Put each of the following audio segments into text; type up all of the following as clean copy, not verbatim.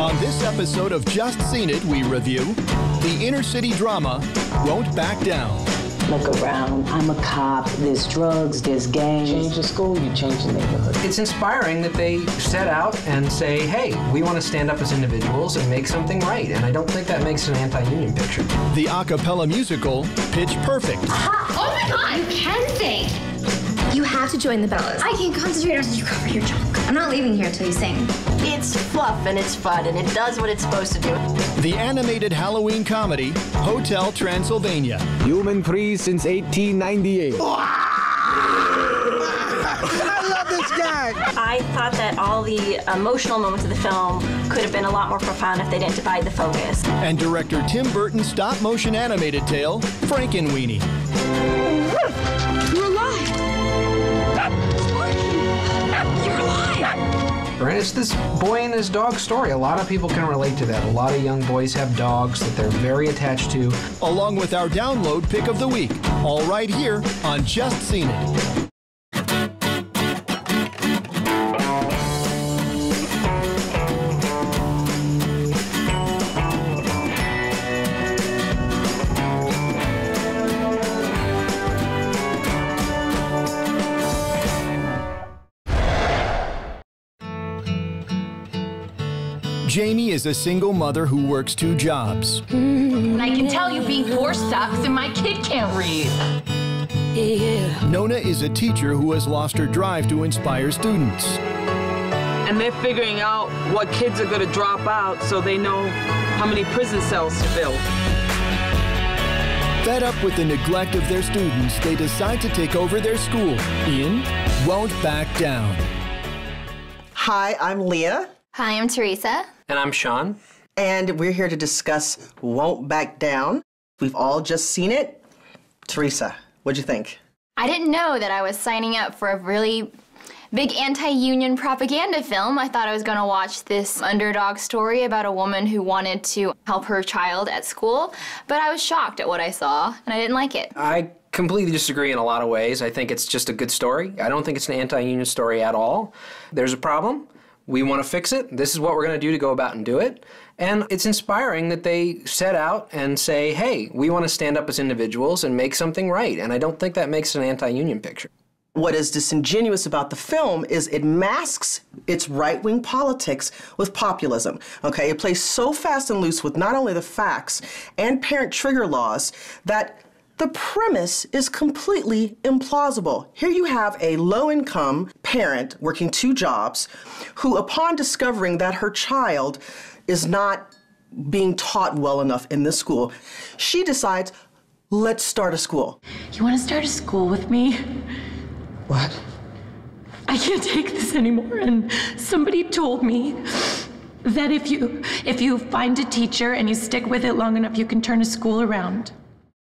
On this episode of Just Seen It, we review the inner city drama, Won't Back Down. Look around. I'm a cop. There's drugs, there's gangs. Change the school, you change the neighborhood. It's inspiring that they set out and say, hey, we want to stand up as individuals and make something right. And I don't think that makes an anti-union picture. The a cappella musical, Pitch Perfect. Oh my God! You can sing! You have to join the Bellas. I can't concentrate until you cover your junk. I'm not leaving here until you sing. It's fluff and it's fun and it does what it's supposed to do. The animated Halloween comedy, Hotel Transylvania. Human free since 1898. I love this guy. I thought that all the emotional moments of the film could have been a lot more profound if they didn't divide the focus. And director Tim Burton's stop-motion animated tale, Frankenweenie. You're alive! You're alive! Right? It's this boy and his dog story. A lot of people can relate to that. A lot of young boys have dogs that they're very attached to. Along with our download pick of the week, all right here on Just Seen It. Jamie is a single mother who works 2 jobs. And I can tell you being poor sucks and my kid can't read. Nona is a teacher who has lost her drive to inspire students. And they're figuring out what kids are going to drop out so they know how many prison cells to build. Fed up with the neglect of their students, they decide to take over their school in Won't Back Down. Hi, I'm Leah. Hi, I'm Teresa. And I'm Sean. And we're here to discuss Won't Back Down. We've all just seen it. Teresa, what'd you think? I didn't know that I was signing up for a really big anti-union propaganda film. I thought I was going to watch this underdog story about a woman who wanted to help her child at school, but I was shocked at what I saw, and I didn't like it. I completely disagree in a lot of ways. I think it's just a good story. I don't think it's an anti-union story at all. There's a problem. We want to fix it. This is what we're going to do to go about and do it. And it's inspiring that they set out and say, hey, we want to stand up as individuals and make something right. And I don't think that makes an anti-union picture. What is disingenuous about the film is it masks its right-wing politics with populism, okay? It plays so fast and loose with not only the facts and parent trigger laws that the premise is completely implausible. Here you have a low-income parent working 2 jobs who, upon discovering that her child is not being taught well enough in this school, she decides, let's start a school. You want to start a school with me? What? I can't take this anymore, and somebody told me that if you find a teacher and you stick with it long enough, you can turn a school around.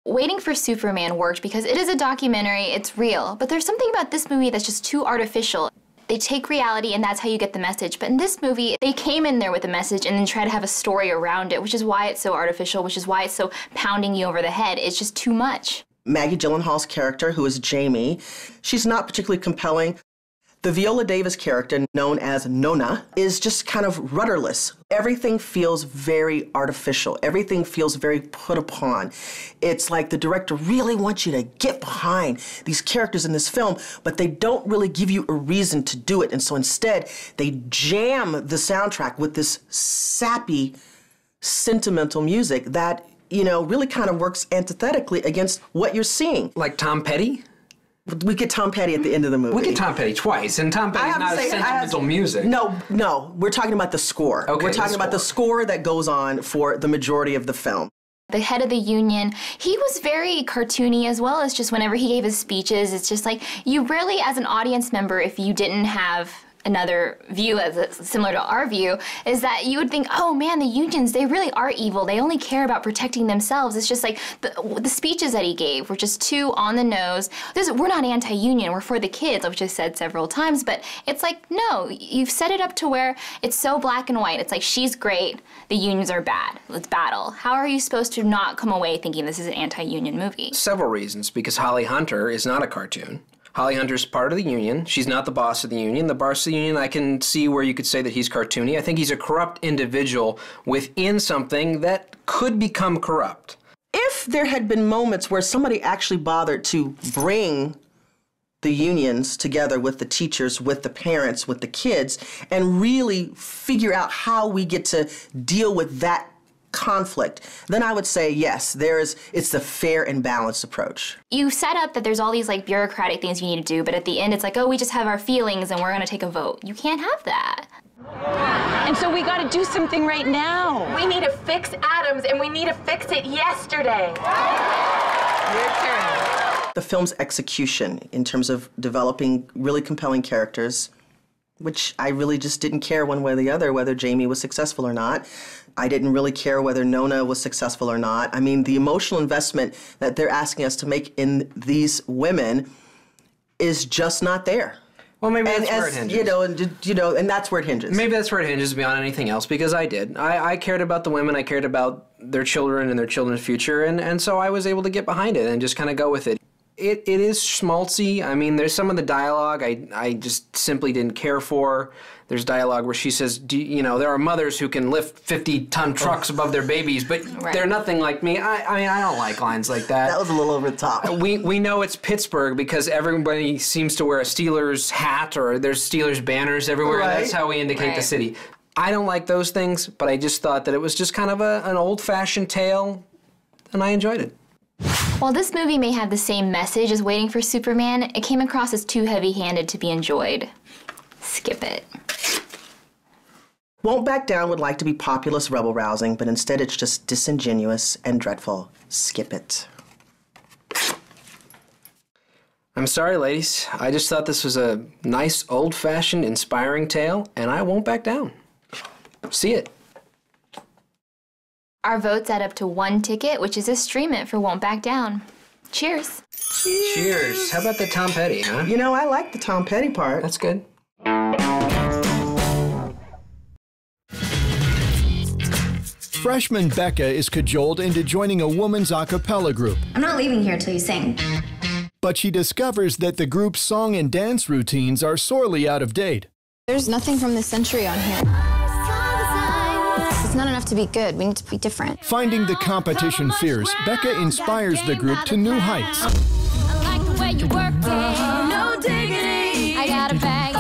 Waiting for Superman worked because it is a documentary, it's real, but there's something about this movie that's just too artificial. They take reality and that's how you get the message, but in this movie, they came in there with a message and then try to have a story around it, which is why it's so artificial, which is why it's so pounding you over the head. It's just too much. Maggie Gyllenhaal's character, who is Jamie, she's not particularly compelling. The Viola Davis character, known as Nona, is just kind of rudderless. Everything feels very artificial. Everything feels very put upon. It's like the director really wants you to get behind these characters in this film, but they don't really give you a reason to do it. And so instead, they jam the soundtrack with this sappy, sentimental music that, you know, really kind of works antithetically against what you're seeing. Like Tom Petty? We get Tom Petty at the end of the movie. We get Tom Petty twice, and Tom Petty's not a sentimental music. No, we're talking about the score. Okay, we're talking about the score that goes on for the majority of the film. The head of the union, he was very cartoony as well as just whenever he gave his speeches, it's just like, you really, as an audience member, if you didn't have another view similar to our view, is that you would think, oh man, the unions, they really are evil. They only care about protecting themselves. It's just like the speeches that he gave were just too on the nose. We're not anti-union, we're for the kids, which I've said several times, but it's like, no, you've set it up to where it's so black and white. It's like, she's great, the unions are bad, let's battle. How are you supposed to not come away thinking this is an anti-union movie? Several reasons, because Holly Hunter is not a cartoon. Holly Hunter's part of the union. She's not the boss of the union. The boss of the union, I can see where you could say that he's cartoony. I think he's a corrupt individual within something that could become corrupt. If there had been moments where somebody actually bothered to bring the unions together with the teachers, with the parents, with the kids, and really figure out how we get to deal with that conflict, then I would say yes, it's the fair and balanced approach. You set up that there's all these like bureaucratic things you need to do, but at the end it's like, oh, we just have our feelings and we're gonna take a vote. You can't have that. And so we gotta do something right now. We need to fix Adams, and we need to fix it yesterday. Your turn. The film's execution in terms of developing really compelling characters, which I really just didn't care one way or the other whether Jamie was successful or not. I didn't really care whether Nona was successful or not. I mean, the emotional investment that they're asking us to make in these women is just not there. Well, maybe that's where it hinges. And that's where it hinges. Maybe that's where it hinges beyond anything else, because I did. I cared about the women. I cared about their children and their children's future, and so I was able to get behind it and just kind of go with it. It is schmaltzy. I mean, there's some of the dialogue I just simply didn't care for. There's dialogue where she says, there are mothers who can lift 50-ton trucks above their babies, but they're nothing like me. I mean, I don't like lines like that. That was a little over the top. We know it's Pittsburgh because everybody seems to wear a Steelers hat or there's Steelers banners everywhere. Right. That's how we indicate the city. I don't like those things, but I just thought that it was just kind of an old-fashioned tale, and I enjoyed it. While this movie may have the same message as Waiting for Superman, it came across as too heavy-handed to be enjoyed. Skip it. Won't Back Down would like to be populist rebel-rousing, but instead it's just disingenuous and dreadful. Skip it. I'm sorry, ladies. I just thought this was a nice, old-fashioned, inspiring tale, and I won't back down. See it. Our votes add up to 1 ticket, which is a stream it for Won't Back Down. Cheers. Cheers. How about the Tom Petty, huh? You know, I like the Tom Petty part. That's good. Freshman Becca is cajoled into joining a woman's a cappella group. I'm not leaving here till you sing. But she discovers that the group's song and dance routines are sorely out of date. There's nothing from this century on here. It's not enough to be good. We need to be different. Finding the competition fierce, Becca inspires the group to new heights. I like the way you work it. No diggity. I gotta bag it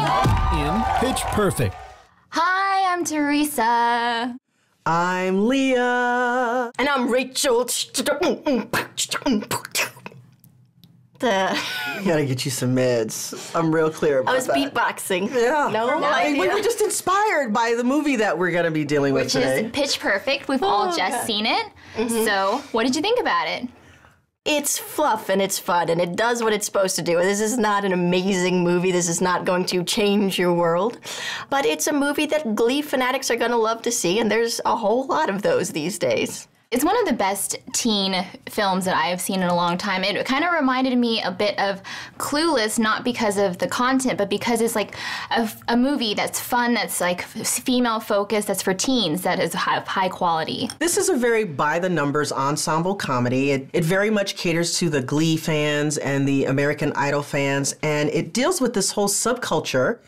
up, In Pitch Perfect. Hi, I'm Teresa. I'm Leah. And I'm Rachel. I gotta get you some meds. I'm real clear about that. I was beatboxing. Yeah. No idea. We were just inspired by the movie that we're gonna be dealing with today. Which is Pitch Perfect. We've all just seen it. Mm-hmm. So, what did you think about it? It's fluff and it's fun and it does what it's supposed to do. This is not an amazing movie. This is not going to change your world. But it's a movie that Glee fanatics are going to love to see, and there's a whole lot of those these days. It's one of the best teen films that I have seen in a long time. It kind of reminded me a bit of Clueless, not because of the content, but because it's like a movie that's fun, that's like female-focused, that's for teens, that is high quality. This is a very by-the-numbers ensemble comedy. It very much caters to the Glee fans and the American Idol fans, and it deals with this whole subculture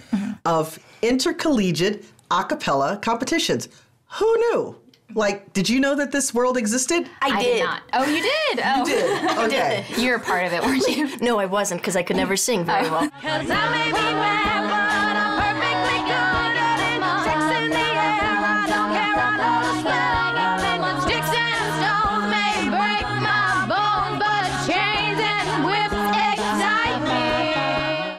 of intercollegiate a cappella competitions. Who knew? Like, did you know that this world existed? I did not. Oh, you did? Oh. You did? Okay. You're a part of it, weren't you? No, I wasn't, because I could never sing very well. 'Cause I may be bad, but I'm perfectly good at it. Sticks in the air, I don't care, I know the slang. Sticks and stones may break my bones, but chains and whips excite me.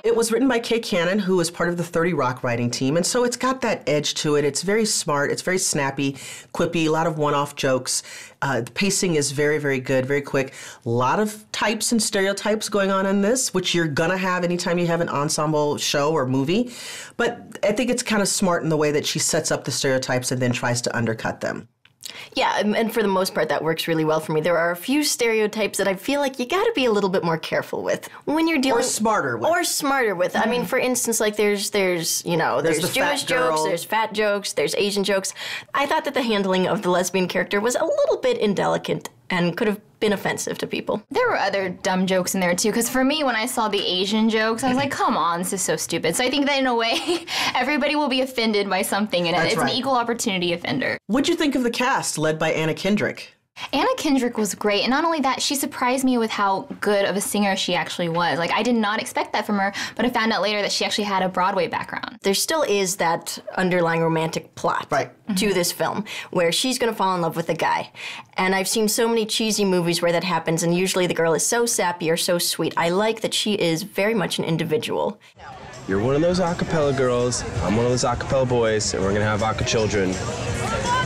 It was written by Kay Cannon, who is part of the 30 Rock writing team, and so it's got that edge to it. It's very smart, it's very snappy, quippy, a lot of one-off jokes. The pacing is very, very good, very quick. A lot of types and stereotypes going on in this, which you're gonna have anytime you have an ensemble show or movie. But I think it's kind of smart in the way that she sets up the stereotypes and then tries to undercut them. Yeah, and for the most part, that works really well for me. There are a few stereotypes that I feel like you got to be a little bit more careful with when you're dealing. Or smarter with. Or smarter with. I mean, for instance, like there's Jewish jokes, there's fat jokes, there's Asian jokes. I thought that the handling of the lesbian character was a little bit indelicate and could have been offensive to people. There were other dumb jokes in there too, because for me, when I saw the Asian jokes, I was like, come on, this is so stupid. So I think that in a way, everybody will be offended by something, and it's an equal opportunity offender. What'd you think of the cast led by Anna Kendrick? Anna Kendrick was great, and not only that, she surprised me with how good of a singer she actually was. Like, I did not expect that from her, but I found out later that she actually had a Broadway background. There still is that underlying romantic plot to this film, where she's going to fall in love with a guy. And I've seen so many cheesy movies where that happens, and usually the girl is so sappy or so sweet. I like that she is very much an individual. You're one of those a cappella girls, I'm one of those a cappella boys, and we're gonna have a children.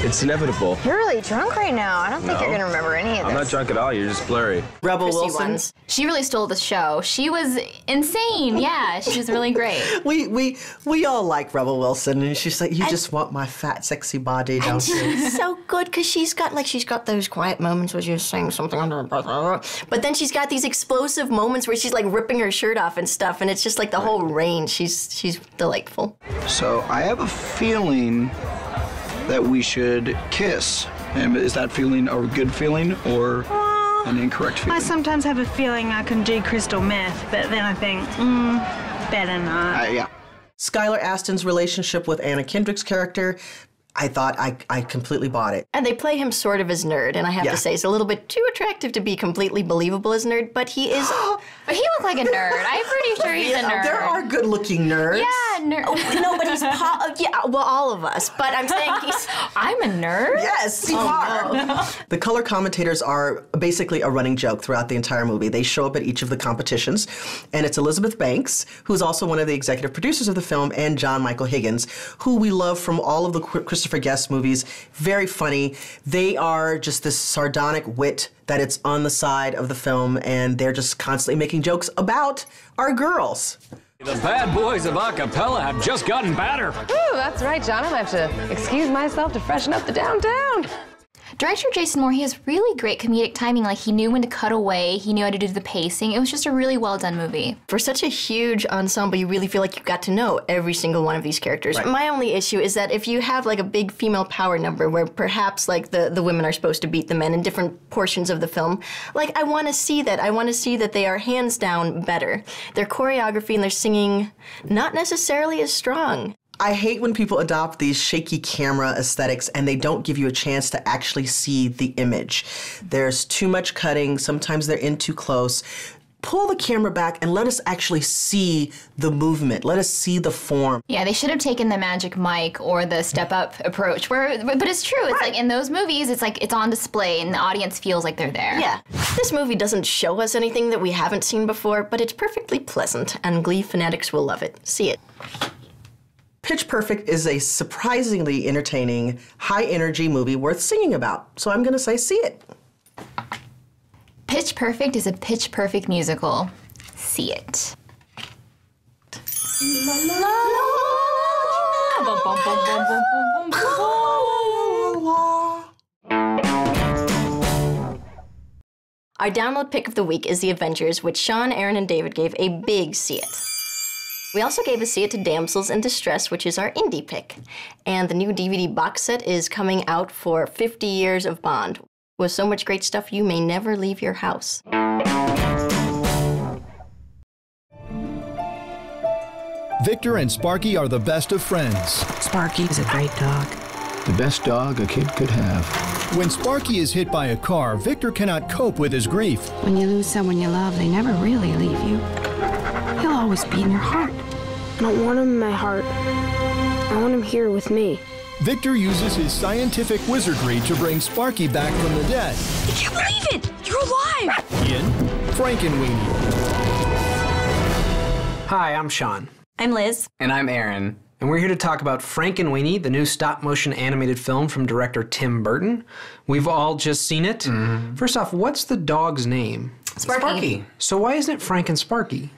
It's inevitable. You're really drunk right now. I don't think you're gonna remember any of this. I'm not drunk at all, you're just blurry. Rebel Wilson. She really stole the show. She was insane. Yeah, she was really great. We all like Rebel Wilson, and she's like, you just want my fat, sexy body, don't you? She's so good because she's got those quiet moments where she's saying something under her breath, but then she's got these explosive moments where she's like ripping her shirt off and stuff, and it's just like the whole range. She's delightful. So I have a feeling that we should kiss. And is that feeling a good feeling or an incorrect feeling? I sometimes have a feeling I can do crystal meth, but then I think, better not. Yeah. Skylar Astin's relationship with Anna Kendrick's character, I thought I completely bought it. And they play him sort of as nerd, and I have to say, he's a little bit too attractive to be completely believable as nerd, but he is... But he looked like a nerd. I'm pretty sure he's a nerd. There are good-looking nerds. Yeah, nerd. No, but he's... well, all of us, but I'm saying he's... I'm a nerd? Yes, you are. No. The color commentators are basically a running joke throughout the entire movie. They show up at each of the competitions, and it's Elizabeth Banks, who's also one of the executive producers of the film, and John Michael Higgins, who we love from all of the Christopher Guest movies. Very funny. They are just this sardonic wit that it's on the side of the film, and they're just constantly making jokes about our girls. The bad boys of a cappella have just gotten badder. Ooh, that's right, John. I'm gonna have to excuse myself to freshen up the downtown. Director Jason Moore, he has really great comedic timing. Like, he knew when to cut away, he knew how to do the pacing. It was just a really well-done movie. For such a huge ensemble, you really feel like you got to know every single one of these characters. Right. My only issue is that if you have, like, a big female power number where perhaps, like, the women are supposed to beat the men in different portions of the film, like, I want to see that. I want to see that they are hands down better. Their choreography and their singing, not necessarily as strong. I hate when people adopt these shaky camera aesthetics and they don't give you a chance to actually see the image. There's too much cutting. Sometimes they're in too close. Pull the camera back and let us actually see the movement. Let us see the form. Yeah, they should have taken the magic mic or the step-up approach. But it's true. It's like in those movies, it's like it's on display and the audience feels like they're there. Yeah. This movie doesn't show us anything that we haven't seen before, but it's perfectly pleasant, and Glee fanatics will love it. See it. Pitch Perfect is a surprisingly entertaining, high-energy movie worth singing about. So I'm going to say see it. Pitch Perfect is a pitch-perfect musical. See it. Our download pick of the week is The Avengers, which Sean, Aaron, and David gave a big see it. We also gave a see it to Damsels in Distress, which is our indie pick. And the new DVD box set is coming out for 50 Years of Bond. With so much great stuff, you may never leave your house. Victor and Sparky are the best of friends. Sparky's a great dog. The best dog a kid could have. When Sparky is hit by a car, Victor cannot cope with his grief. When you lose someone you love, they never really leave you. He'll always be in your heart. I don't want him in my heart. I want him here with me. Victor uses his scientific wizardry to bring Sparky back from the dead. I can't believe it! You're alive! In Frankenweenie. Hi, I'm Sean. I'm Liz. And I'm Aaron. And we're here to talk about Frankenweenie, the new stop-motion animated film from director Tim Burton. We've all just seen it. First off, what's the dog's name? Sparky. So why isn't it Frank and Sparky?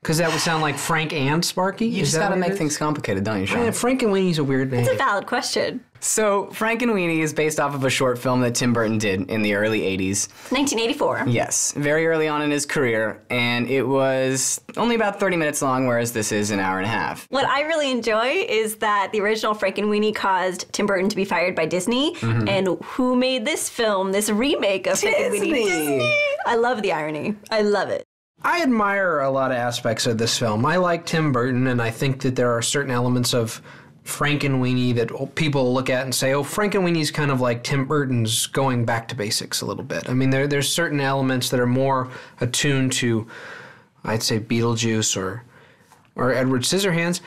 Because that would sound like Frank and Sparky? You just gotta make things complicated, don't you, Sean? Frankenweenie's a weird name. It's a valid question. So, Frankenweenie is based off of a short film that Tim Burton did in the early 80s. 1984. Yes, very early on in his career, and it was only about 30 minutes long, whereas this is an hour and a half. What I really enjoy is that the original Frankenweenie caused Tim Burton to be fired by Disney, and who made this film, this remake of Frankenweenie? Disney! I love the irony. I love it. I admire a lot of aspects of this film. I like Tim Burton, and I think that there are certain elements of Frankenweenie that people look at and say, oh, Frankenweenie's kind of like Tim Burton's going back to basics a little bit. I mean, there's certain elements that are more attuned to, I'd say, Beetlejuice or Edward Scissorhands.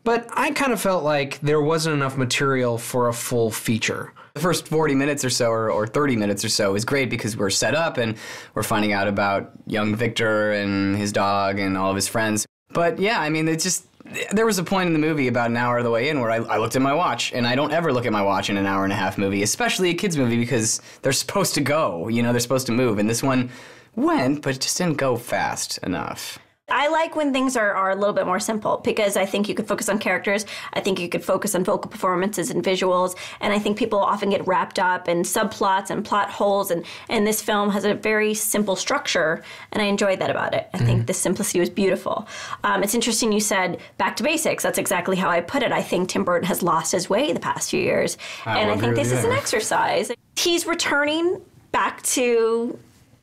But I kind of felt like there wasn't enough material for a full feature. The first 40 minutes or so, or 30 minutes or so, is great because we're set up and we're finding out about young Victor and his dog and all of his friends. But yeah, I mean, there was a point in the movie about an hour of the way in where I looked at my watch, and I don't ever look at my watch in an hour and a half movie, especially a kid's movie, because they're supposed to go, they're supposed to move. And this one went, but it just didn't go fast enough. I like when things are a little bit more simple because I think you could focus on characters. I think you could focus on vocal performances and visuals. And I think people often get wrapped up in subplots and plot holes. And this film has a very simple structure. And I enjoyed that about it. I think the simplicity was beautiful. It's interesting you said back to basics. That's exactly how I put it. I think Tim Burton has lost his way the past few years. And I think this is an exercise. He's returning back to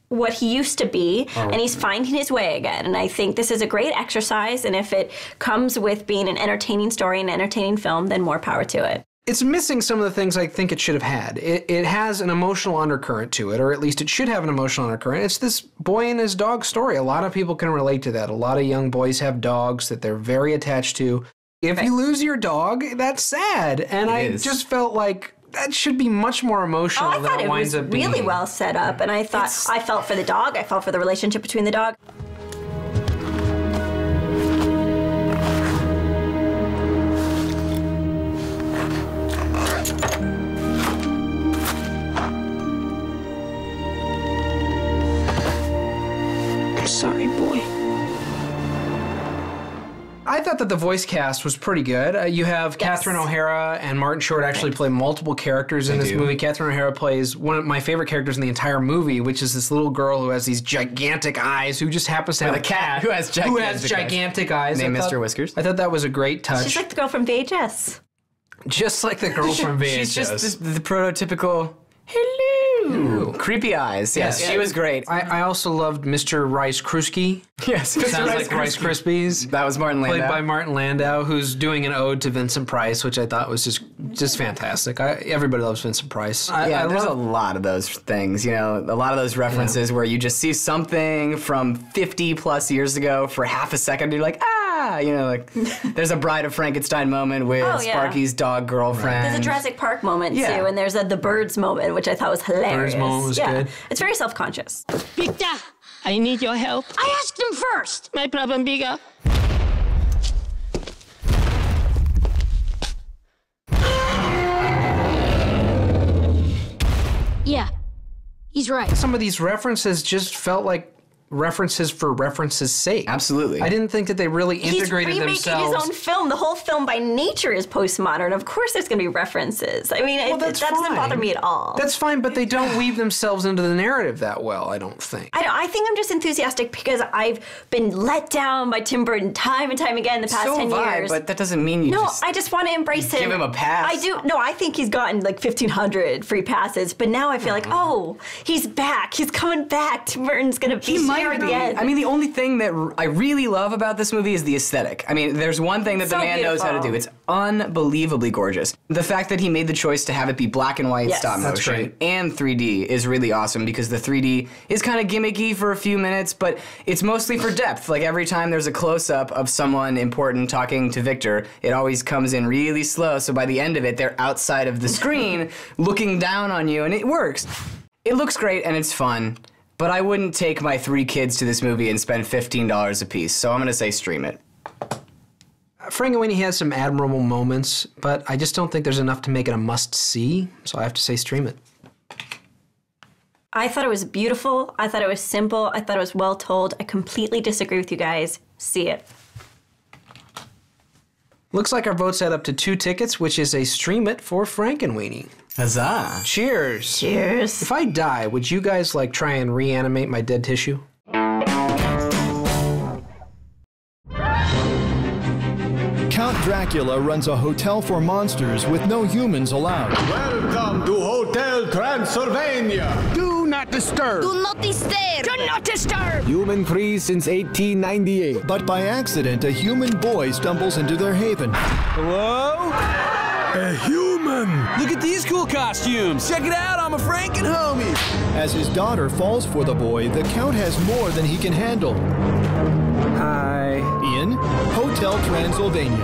what he used to be, and he's finding his way again. And I think this is a great exercise, and if it comes with being an entertaining story, an entertaining film, then more power to it. It's missing some of the things I think it should have had. It has an emotional undercurrent to it, or at least it should have an emotional undercurrent. It's this boy and his dog story. A lot of people can relate to that. A lot of young boys have dogs that they're very attached to. If you lose your dog, that's sad. And I just felt like that should be much more emotional than it winds up being. Really well set up, and I thought I felt for the dog. I felt for the relationship between the dog. I'm sorry, boy. I thought that the voice cast was pretty good. You have Catherine O'Hara and Martin Short actually play multiple characters in this movie. Catherine O'Hara plays one of my favorite characters in the entire movie, which is this little girl who has these gigantic eyes, who just happens to have a cat who has gigantic eyes. Named Mr. Whiskers. I thought that was a great touch. She's like the girl from VHS. Just like the girl from VHS. She's just the prototypical, hello. Ooh, creepy eyes. Yes, she was great. I also loved Mr. Rice Krusky. Yes, sounds like Rice Krispies. That was Martin Landau. Played by Martin Landau, who's doing an ode to Vincent Price, which I thought was just fantastic. Everybody loves Vincent Price. There's a lot of those things, a lot of those references where you just see something from 50 plus years ago for half a second, and you're like, there's a Bride of Frankenstein moment with Sparky's dog girlfriend. There's a Jurassic Park moment too, and there's the birds moment, which I thought was hilarious. Birds moment was good. It's very self-conscious. Victor, I need your help. I asked him first. My problem bigger. Yeah, he's right. Some of these references just felt like references for references' sake. Absolutely. I didn't think that they really integrated themselves. He's remaking his own film. The whole film by nature is postmodern. Of course there's going to be references. I mean, that doesn't bother me at all. That's fine, but they don't weave themselves into the narrative that well, I don't think. I think I'm just enthusiastic because I've been let down by Tim Burton time and time again the past 10 years. But that doesn't mean you I just want to embrace him. Give him a pass. I do. No, I think he's gotten like 1,500 free passes, but now I feel like, he's back. He's coming back. Tim Burton's going to be here again. I mean, the only thing that I really love about this movie is the aesthetic. I mean, there's one thing that the man knows how to do. It's unbelievably gorgeous. The fact that he made the choice to have it be black and white stop motion and 3D is really awesome because the 3D is kind of gimmicky for a few minutes, but it's mostly for depth. Like every time there's a close-up of someone important talking to Victor, it always comes in really slow, so by the end of it, they're outside of the screen looking down on you, and it works. It looks great and it's fun. But I wouldn't take my 3 kids to this movie and spend $15 a piece, so I'm going to say stream it. Frankenweenie has some admirable moments, but I just don't think there's enough to make it a must-see, so I have to say stream it. I thought it was beautiful. I thought it was simple. I thought it was well told. I completely disagree with you guys. see it. Looks like our votes add up to 2 tickets, which is a stream it for Frankenweenie. Huzzah. Cheers. Cheers. If I die, would you guys try and reanimate my dead tissue? Count Dracula runs a hotel for monsters with no humans allowed. Welcome to Hotel Transylvania. Do not disturb. Do not disturb. Do not disturb. Human-free since 1898. But by accident, a human boy stumbles into their haven. Hello? A human. Look at these cool costumes. Check it out, I'm a Franken homie. As his daughter falls for the boy, the Count has more than he can handle. Hi. In Hotel Transylvania.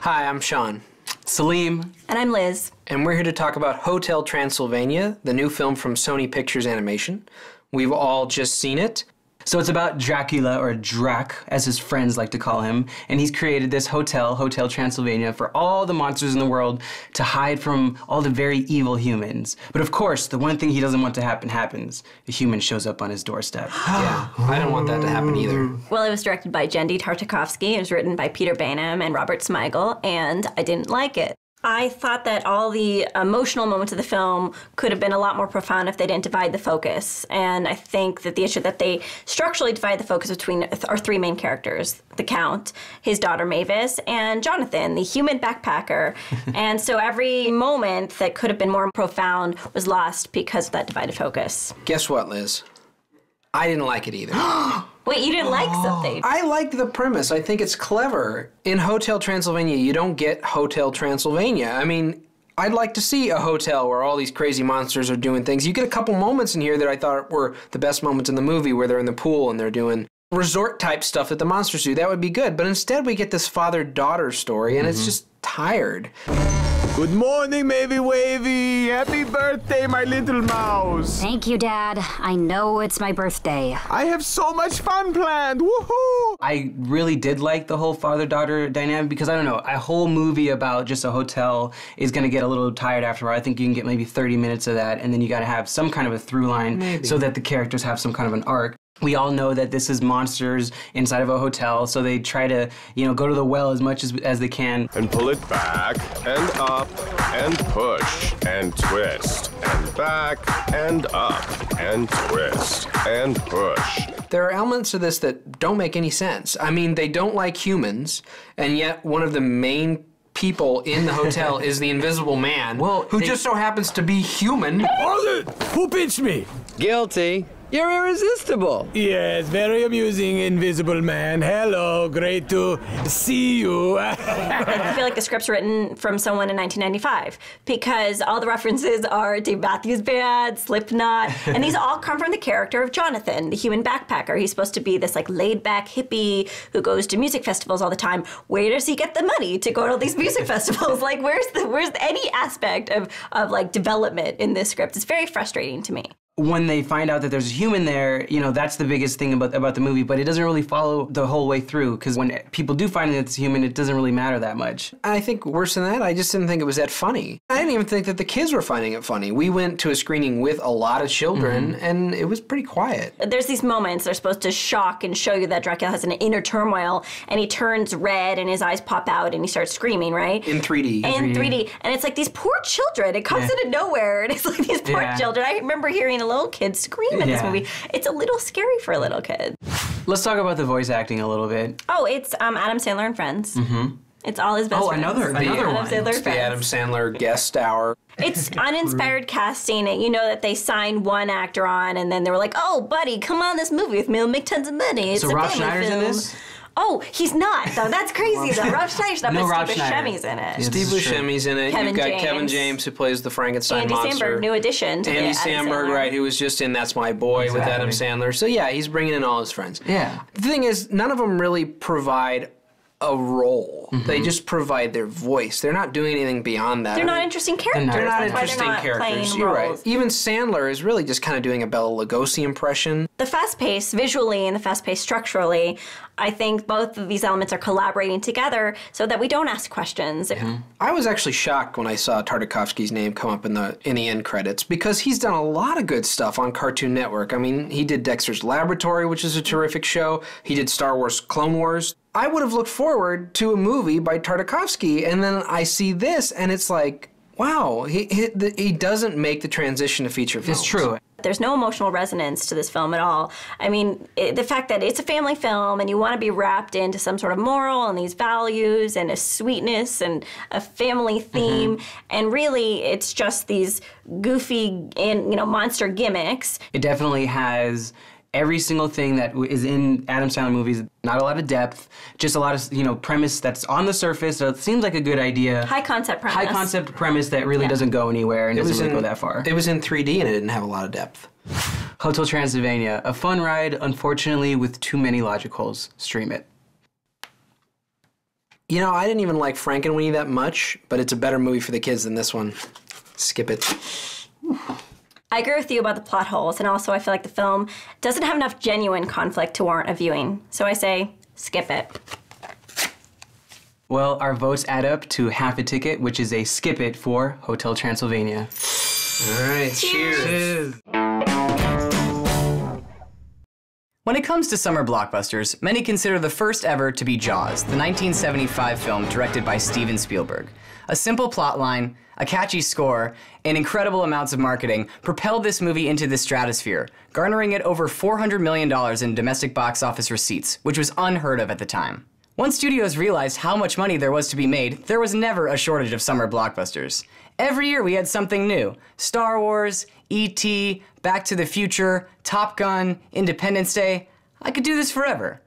Hi, I'm Sean. Salim. And I'm Liz. And we're here to talk about Hotel Transylvania, the new film from Sony Pictures Animation. We've all just seen it. So it's about Dracula, or Drac, as his friends like to call him, and he's created this hotel, Hotel Transylvania, for all the monsters in the world to hide from all the very evil humans. But of course, the one thing he doesn't want to happen happens. A human shows up on his doorstep. Yeah, I don't want that to happen either. Well, it was directed by Jendi Tartakovsky. It was written by Peter Bainham and Robert Smigel, and I didn't like it. I thought that all the emotional moments of the film could have been a lot more profound if they didn't divide the focus. And I think that the issue that they structurally divide the focus between our 3 main characters, the Count, his daughter Mavis, and Jonathan, the human backpacker. And so every moment that could have been more profound was lost because of that divided focus. Guess what, Liz? I didn't like it either. Wait, you didn't like something? I liked the premise. I think it's clever. In Hotel Transylvania, you don't get Hotel Transylvania. I mean, I'd like to see a hotel where all these crazy monsters are doing things. You get a couple moments in here that I thought were the best moments in the movie, where they're in the pool and they're doing resort-type stuff that the monsters do. That would be good. But instead, we get this father-daughter story, and it's just tired. Good morning, Mavy Wavy. Happy birthday, my little mouse. Thank you, Dad. I know it's my birthday. I have so much fun planned. Woohoo! I really did like the whole father-daughter dynamic because, I don't know, a whole movie about just a hotel is going to get a little tired after a while. I think you can get maybe 30 minutes of that, and then you got to have some kind of a through line so that the characters have some kind of an arc. We all know that this is monsters inside of a hotel, so they try to, go to the well as much as they can. And pull it back, and up, and push, and twist, and back, and up, and twist, and push. There are elements to this that don't make any sense. I mean, they don't like humans, and yet one of the main people in the hotel is the Invisible Man, who just so happens to be human. Who pinched me? Guilty. You're irresistible. Yes, very amusing, Invisible Man. Hello, great to see you. I feel like the script's written from someone in 1995 because all the references are Dave Matthews Band, Slipknot, and these all come from the character of Jonathan, the human backpacker. He's supposed to be this laid-back hippie who goes to music festivals all the time. Where does he get the money to go to all these music festivals? Where's any aspect of development in this script? It's very frustrating to me. When they find out that there's a human there, that's the biggest thing about the movie, but it doesn't really follow the whole way through, because when people do find that it's human, it doesn't really matter that much. I think worse than that, I just didn't think it was that funny. I didn't even think that the kids were finding it funny. We went to a screening with a lot of children, and it was pretty quiet. There's these moments they're supposed to shock and show you that Dracula has an inner turmoil, and he turns red, and his eyes pop out, and he starts screaming, right? In 3D. In 3D. And it's like these poor children. It comes out of nowhere, and it's like these poor children. I remember hearing a little kid scream in this movie. It's a little scary for a little kid. Let's talk about the voice acting a little bit. Oh, it's Adam Sandler and Friends. Mm-hmm. It's all his best friends. Another one. It's the Adam Sandler guest hour. It's uninspired casting. You know that they signed one actor on, and then they were like, "Oh, buddy, come on this movie with me. We'll make tons of money." It's so a Rob family Schneider's film. in this? Oh, he's not, though. That's crazy, though. Rob Schneider's not, but Steve Buscemi's in it. Steve Buscemi's in it. You've got Kevin James, who plays the Frankenstein monster. Andy Samberg, new addition to Andy Samberg, right, who was just in That's My Boy with Adam Sandler. So, yeah, he's bringing in all his friends. Yeah. The thing is, none of them really provide a role. They just provide their voice. They're not doing anything beyond that. They're not interesting characters. They're not That's why interesting they're not characters. playing You're roles. right. Even Sandler is really just kind of doing a Bela Lugosi impression. The fast pace visually and the fast pace structurally, I think both of these elements are collaborating together so that we don't ask questions. I was actually shocked when I saw Tartakovsky's name come up in the end credits because he's done a lot of good stuff on Cartoon Network. I mean, he did Dexter's Laboratory, which is a terrific show. He did Star Wars Clone Wars. I would have looked forward to a movie by Tartakovsky, and then I see this, and it's like, wow, he doesn't make the transition to feature films. It's true. There's no emotional resonance to this film at all. I mean, the fact that it's a family film and you want to be wrapped into some sort of moral and these values and a sweetness and a family theme, and really it's just these goofy and monster gimmicks. It definitely has every single thing that is in Adam Sandler movies. Not a lot of depth, just a lot of premise that's on the surface. So it seems like a good idea. High concept premise. High concept premise that really doesn't go anywhere and doesn't really go that far. It was in 3D and it didn't have a lot of depth. Hotel Transylvania, a fun ride, unfortunately with too many logic holes. Stream it. I didn't even like Frankenweenie that much, but it's a better movie for the kids than this one. Skip it. I agree with you about the plot holes, and also I feel like the film doesn't have enough genuine conflict to warrant a viewing. So I say, skip it. Well, our votes add up to half a ticket, which is a skip it for Hotel Transylvania. All right, cheers. When it comes to summer blockbusters, many consider the first ever to be Jaws, the 1975 film directed by Steven Spielberg. A simple plotline, a catchy score, and incredible amounts of marketing propelled this movie into the stratosphere, garnering it over $400 million in domestic box office receipts, which was unheard of at the time. Once studios realized how much money there was to be made, there was never a shortage of summer blockbusters. Every year we had something new. Star Wars, E.T., Back to the Future, Top Gun, Independence Day. I could do this forever.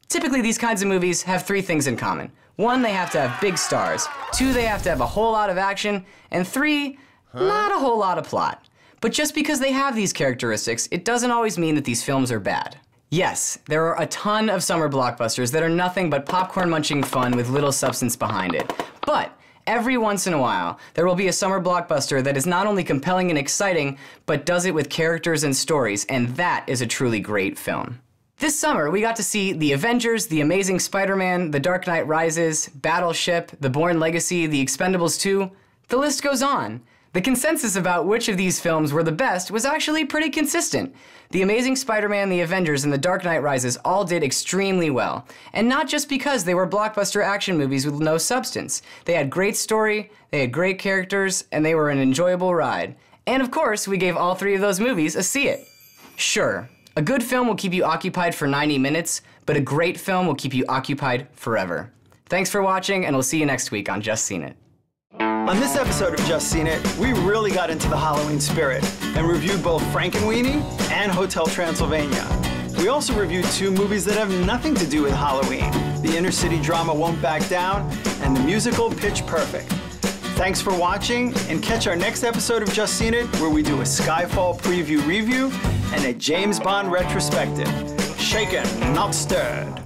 Typically these kinds of movies have three things in common. 1, they have to have big stars. 2, they have to have a whole lot of action. And 3, not a whole lot of plot. But just because they have these characteristics, it doesn't always mean that these films are bad. Yes, there are a ton of summer blockbusters that are nothing but popcorn-munching fun with little substance behind it. But every once in a while, there will be a summer blockbuster that is not only compelling and exciting, but does it with characters and stories, and that is a truly great film. This summer, we got to see The Avengers, The Amazing Spider-Man, The Dark Knight Rises, Battleship, The Bourne Legacy, The Expendables 2. The list goes on. The consensus about which of these films were the best was actually pretty consistent. The Amazing Spider-Man, The Avengers, and The Dark Knight Rises all did extremely well. And not just because they were blockbuster action movies with no substance. They had great story, they had great characters, and they were an enjoyable ride. And of course, we gave all three of those movies a see it. Sure, a good film will keep you occupied for 90 minutes, but a great film will keep you occupied forever. Thanks for watching, and we'll see you next week on Just Seen It. On this episode of Just Seen It, we really got into the Halloween spirit and reviewed both Frankenweenie and Hotel Transylvania. We also reviewed 2 movies that have nothing to do with Halloween, the inner city drama Won't Back Down and the musical Pitch Perfect. Thanks for watching, and catch our next episode of Just Seen It, where we do a Skyfall preview review and a James Bond retrospective. Shaken, not stirred.